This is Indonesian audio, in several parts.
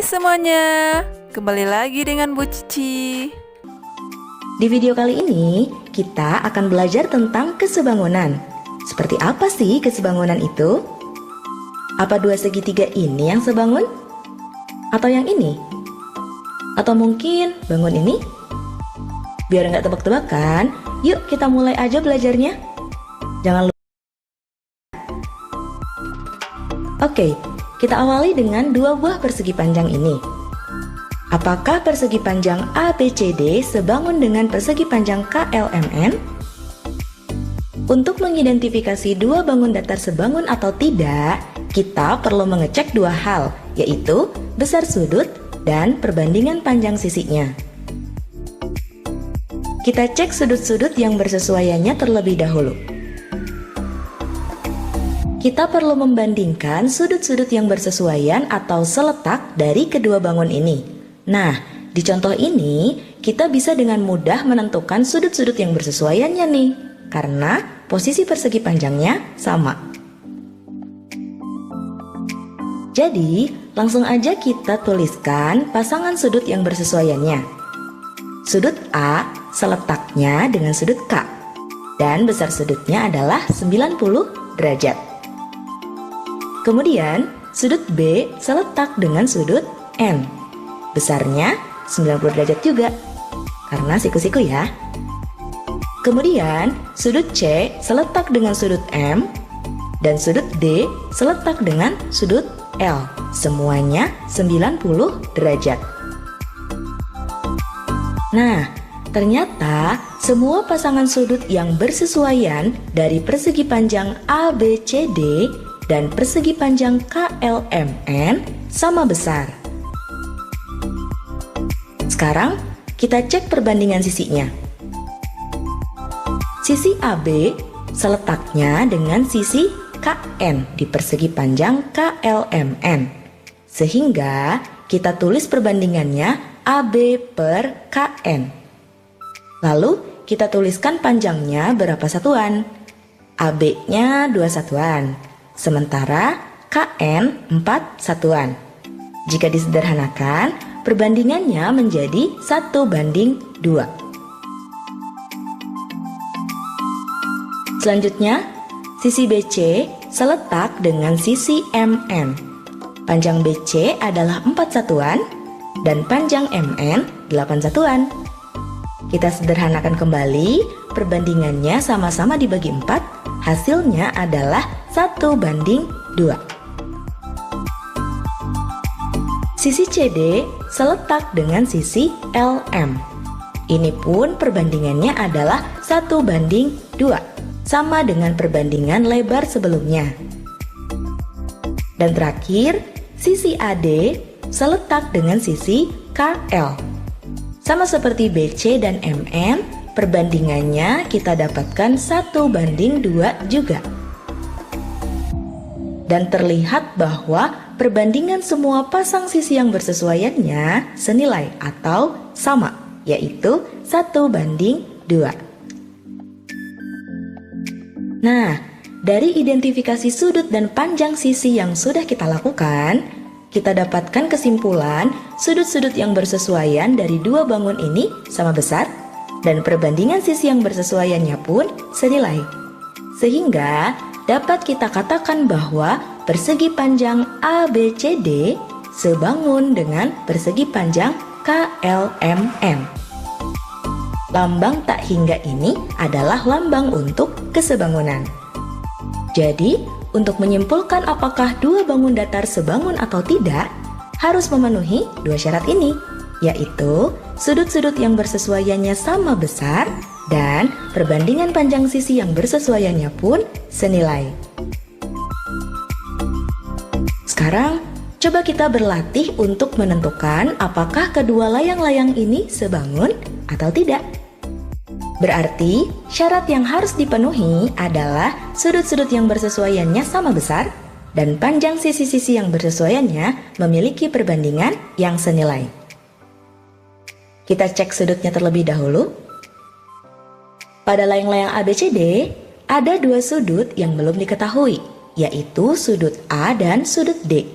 semuanya, kembali lagi dengan Bu Cici. Di video kali ini, kita akan belajar tentang kesebangunan. Seperti apa sih kesebangunan itu? Apa dua segitiga ini yang sebangun? Atau yang ini? Atau mungkin bangun ini? Biar nggak tebak-tebakan, yuk kita mulai aja belajarnya. Jangan lupa. Oke, kita awali dengan dua buah persegi panjang ini. Apakah persegi panjang ABCD sebangun dengan persegi panjang KLMN? Untuk mengidentifikasi dua bangun datar sebangun atau tidak, kita perlu mengecek dua hal, yaitu besar sudut dan perbandingan panjang sisinya. Kita cek sudut-sudut yang bersesuaiannya terlebih dahulu. Kita perlu membandingkan sudut-sudut yang bersesuaian atau seletak dari kedua bangun ini. Nah, di contoh ini, kita bisa dengan mudah menentukan sudut-sudut yang bersesuaiannya nih, karena posisi persegi panjangnya sama. Jadi, langsung aja kita tuliskan pasangan sudut yang bersesuaiannya. Sudut A seletaknya dengan sudut K, dan besar sudutnya adalah 90 derajat. Kemudian, sudut B seletak dengan sudut N. Besarnya 90 derajat juga, karena siku-siku ya. Kemudian, sudut C seletak dengan sudut M, dan sudut D seletak dengan sudut L. Semuanya 90 derajat. Nah, ternyata semua pasangan sudut yang bersesuaian dari persegi panjang ABCD dan persegi panjang KLMN sama besar. Sekarang kita cek perbandingan sisinya. Sisi AB seletaknya dengan sisi KN di persegi panjang KLMN. Sehingga kita tulis perbandingannya AB per KN. Lalu kita tuliskan panjangnya berapa satuan? AB-nya 2 satuan. Sementara KN 4 satuan. Jika disederhanakan, perbandingannya menjadi 1:2. Selanjutnya, sisi BC seletak dengan sisi MN. Panjang BC adalah 4 satuan dan panjang MN 8 satuan. Kita sederhanakan kembali, perbandingannya sama-sama dibagi 4, hasilnya adalah 1:2. Sisi CD seletak dengan sisi LM. Ini pun perbandingannya adalah 1:2, sama dengan perbandingan lebar sebelumnya. Dan terakhir, sisi AD seletak dengan sisi KL. Sama seperti BC dan MN, perbandingannya kita dapatkan 1:2 juga. Dan terlihat bahwa perbandingan semua pasang sisi yang bersesuaiannya senilai atau sama, yaitu 1:2. Nah, dari identifikasi sudut dan panjang sisi yang sudah kita lakukan, kita dapatkan kesimpulan sudut-sudut yang bersesuaian dari dua bangun ini sama besar, dan perbandingan sisi yang bersesuaiannya pun senilai. Sehingga dapat kita katakan bahwa persegi panjang ABCD sebangun dengan persegi panjang KLMN. Lambang tak hingga ini adalah lambang untuk kesebangunan. Jadi, untuk menyimpulkan apakah dua bangun datar sebangun atau tidak, harus memenuhi dua syarat ini, yaitu sudut-sudut yang bersesuaiannya sama besar dan perbandingan panjang sisi yang bersesuaiannya pun senilai. Sekarang, coba kita berlatih untuk menentukan apakah kedua layang-layang ini sebangun atau tidak. Berarti, syarat yang harus dipenuhi adalah sudut-sudut yang bersesuaiannya sama besar dan panjang sisi-sisi yang bersesuaiannya memiliki perbandingan yang senilai. Kita cek sudutnya terlebih dahulu. Pada layang-layang ABCD, ada dua sudut yang belum diketahui, yaitu sudut A dan sudut D.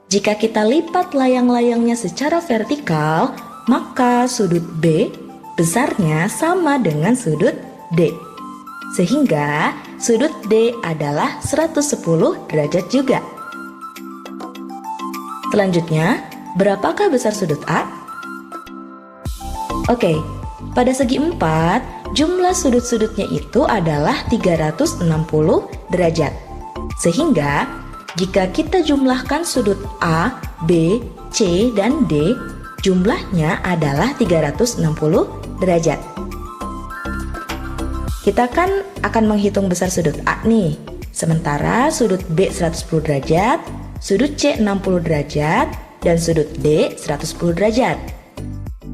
Jika kita lipat layang-layangnya secara vertikal, maka sudut B besarnya sama dengan sudut D. Sehingga sudut D adalah 110 derajat juga. Selanjutnya, berapakah besar sudut A? Oke, pada segi 4, jumlah sudut-sudutnya itu adalah 360 derajat. Sehingga, jika kita jumlahkan sudut A, B, C, dan D, jumlahnya adalah 360 derajat. Kita kan akan menghitung besar sudut A nih. Sementara sudut B 110 derajat, sudut C 60 derajat, dan sudut D 110 derajat.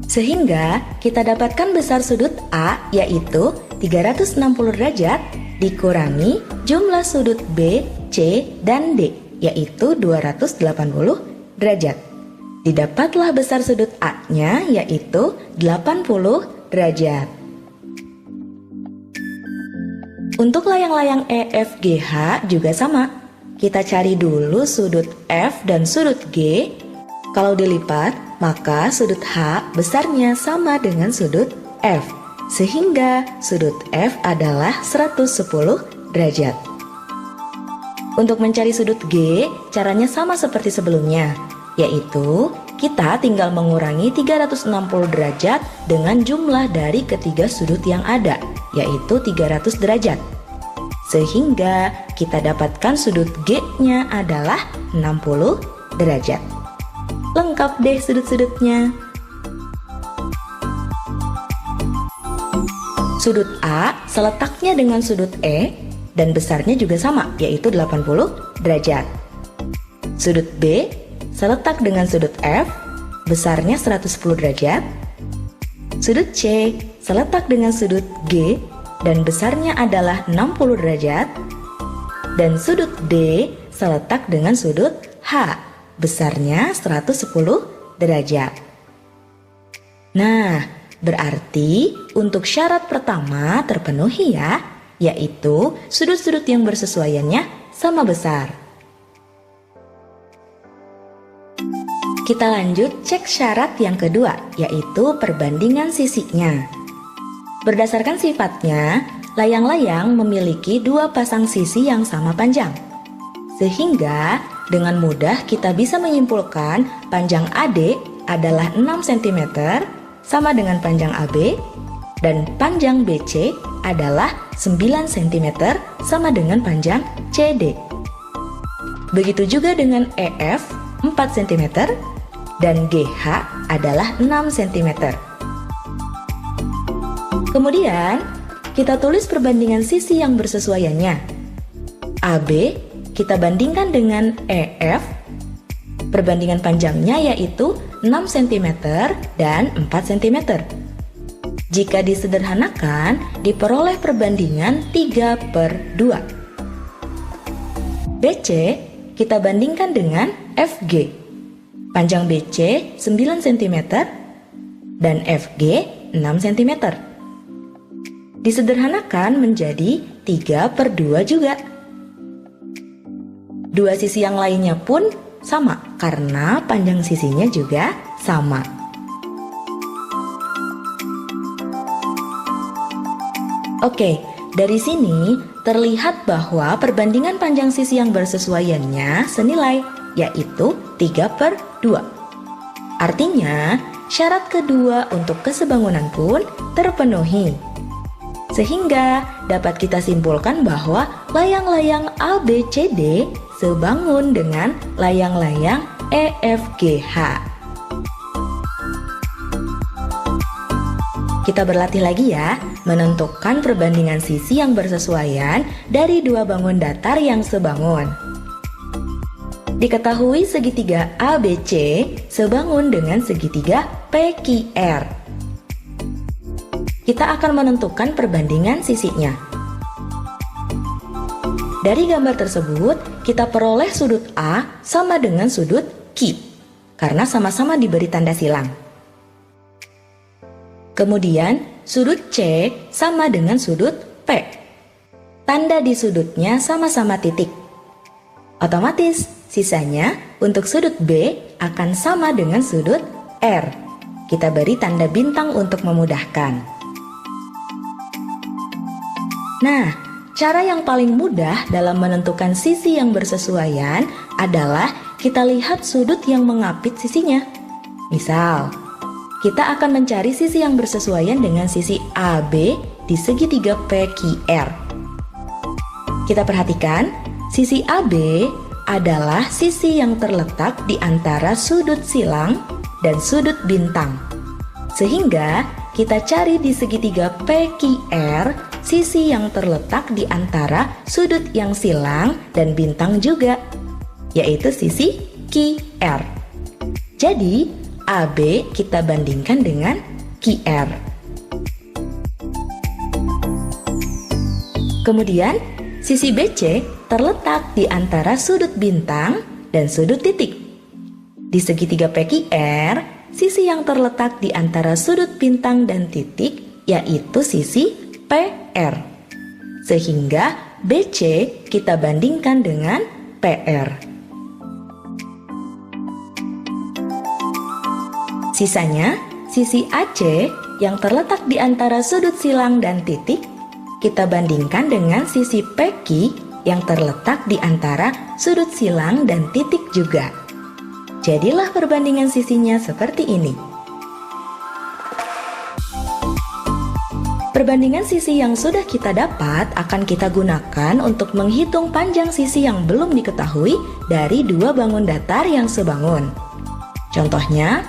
Sehingga kita dapatkan besar sudut A yaitu 360 derajat dikurangi jumlah sudut B, C, dan D yaitu 280 derajat. Didapatlah besar sudut A-nya yaitu 80 derajat. Untuk layang-layang EFGH juga sama. Kita cari dulu sudut F dan sudut G. Kalau dilipat, maka sudut H besarnya sama dengan sudut F. Sehingga sudut F adalah 110 derajat. Untuk mencari sudut G, caranya sama seperti sebelumnya, yaitu kita tinggal mengurangi 360 derajat dengan jumlah dari ketiga sudut yang ada, yaitu 300 derajat. Sehingga kita dapatkan sudut G-nya adalah 60 derajat. Lengkap deh sudut-sudutnya. Sudut A seletaknya dengan sudut E dan besarnya juga sama, yaitu 80 derajat. Sudut B seletak dengan sudut F, besarnya 110 derajat. Sudut C seletak dengan sudut G dan besarnya adalah 60 derajat. Dan sudut D seletak dengan sudut H, besarnya 110 derajat. Nah, berarti untuk syarat pertama terpenuhi ya, yaitu sudut-sudut yang bersesuaiannya sama besar. Kita lanjut cek syarat yang kedua, yaitu perbandingan sisinya. Berdasarkan sifatnya, layang-layang memiliki dua pasang sisi yang sama panjang. Sehingga dengan mudah kita bisa menyimpulkan panjang AD adalah 6 cm sama dengan panjang AB, dan panjang BC adalah 9 cm sama dengan panjang CD. Begitu juga dengan EF 4 cm dan GH adalah 6 cm. Kemudian kita tulis perbandingan sisi yang bersesuaiannya. AB kita bandingkan dengan EF. Perbandingan panjangnya yaitu 6 cm dan 4 cm. Jika disederhanakan, diperoleh perbandingan 3/2. BC kita bandingkan dengan FG. Panjang BC 9 cm dan FG 6 cm. Disederhanakan menjadi 3/2 juga. Dua sisi yang lainnya pun sama karena panjang sisinya juga sama. Oke, dari sini terlihat bahwa perbandingan panjang sisi yang bersesuaiannya senilai, yaitu 3/2. Artinya, syarat kedua untuk kesebangunan pun terpenuhi. Sehingga dapat kita simpulkan bahwa layang-layang ABCD sebangun dengan layang-layang EFGH. Kita berlatih lagi ya, menentukan perbandingan sisi yang bersesuaian dari dua bangun datar yang sebangun. Diketahui segitiga ABC sebangun dengan segitiga PQR. Kita akan menentukan perbandingan sisinya. Dari gambar tersebut, kita peroleh sudut A sama dengan sudut Q, karena sama-sama diberi tanda silang. Kemudian, sudut C sama dengan sudut P. Tanda di sudutnya sama-sama titik. Otomatis, Sisanya untuk sudut B akan sama dengan sudut R. Kita beri tanda bintang untuk memudahkan. Nah, cara yang paling mudah dalam menentukan sisi yang bersesuaian adalah kita lihat sudut yang mengapit sisinya. Misal, kita akan mencari sisi yang bersesuaian dengan sisi AB di segitiga PQR. Kita perhatikan, sisi AB adalah sisi yang terletak di antara sudut silang dan sudut bintang. Sehingga kita cari di segitiga PQR sisi yang terletak di antara sudut yang silang dan bintang juga, yaitu sisi QR. Jadi, AB kita bandingkan dengan QR. Kemudian, sisi BC terletak di antara sudut bintang dan sudut titik. Di segitiga PQR, sisi yang terletak di antara sudut bintang dan titik yaitu sisi PR. Sehingga BC kita bandingkan dengan PR. Sisanya, sisi AC yang terletak di antara sudut silang dan titik kita bandingkan dengan sisi PQ yang terletak di antara sudut silang dan titik juga. Jadilah perbandingan sisinya seperti ini. Perbandingan sisi yang sudah kita dapat akan kita gunakan untuk menghitung panjang sisi yang belum diketahui dari dua bangun datar yang sebangun. Contohnya,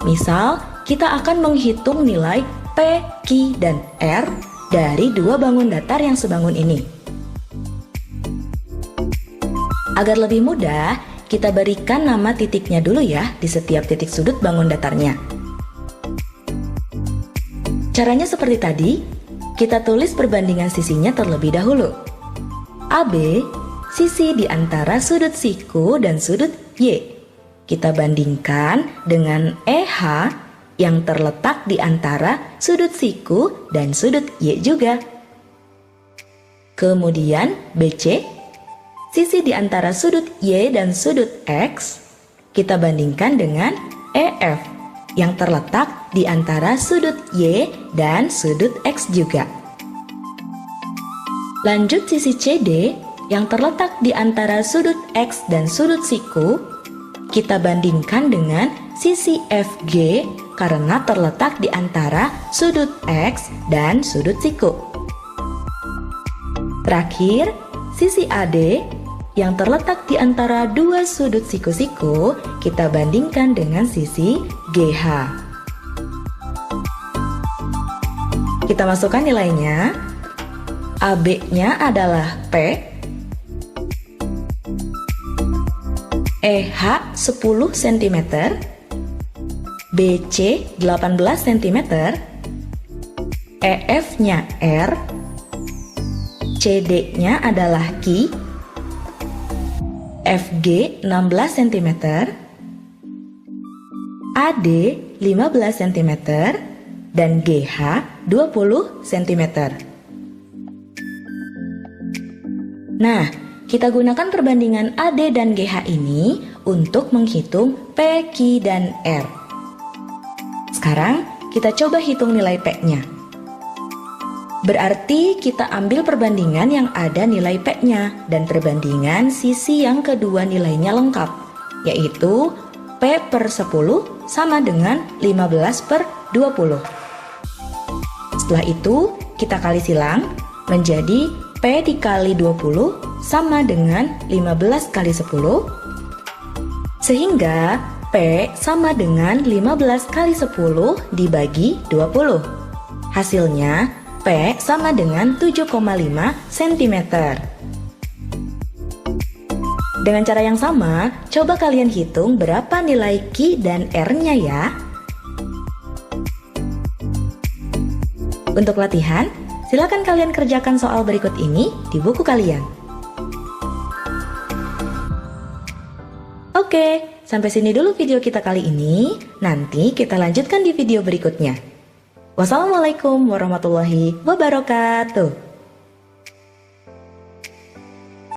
misal kita akan menghitung nilai P, Q, dan R dari dua bangun datar yang sebangun ini. Agar lebih mudah, kita berikan nama titiknya dulu ya di setiap titik sudut bangun datarnya. Caranya seperti tadi, kita tulis perbandingan sisinya terlebih dahulu. AB, sisi di antara sudut siku dan sudut Y. Kita bandingkan dengan EH yang terletak di antara sudut siku dan sudut Y juga. Kemudian BC, sisi di antara sudut Y dan sudut X, kita bandingkan dengan EF yang terletak di antara sudut Y dan sudut X juga. Lanjut sisi CD yang terletak di antara sudut X dan sudut siku, kita bandingkan dengan sisi FG karena terletak di antara sudut X dan sudut siku. Terakhir, sisi AD yang terletak di antara dua sudut siku-siku, kita bandingkan dengan sisi GH. Kita masukkan nilainya. AB-nya adalah P, EH 10 cm, BC 18 cm, EF-nya R, CD-nya adalah Q, FG 16 cm, AD 15 cm, dan GH 20 cm. Nah, kita gunakan perbandingan AD dan GH ini untuk menghitung P, Q, dan R. Sekarang kita coba hitung nilai P-nya. Berarti kita ambil perbandingan yang ada nilai P-nya dan perbandingan sisi yang kedua nilainya lengkap, yaitu P per 10 sama dengan 15 per 20. Setelah itu kita kali silang menjadi P dikali 20 sama dengan 15 kali 10, sehingga P sama dengan 15 kali 10 dibagi 20. Hasilnya P sama dengan 7,5 cm. Dengan cara yang sama, coba kalian hitung berapa nilai Q dan R-nya ya. Untuk latihan, silakan kalian kerjakan soal berikut ini di buku kalian. Oke, sampai sini dulu video kita kali ini. Nanti kita lanjutkan di video berikutnya. Wassalamualaikum warahmatullahi wabarakatuh.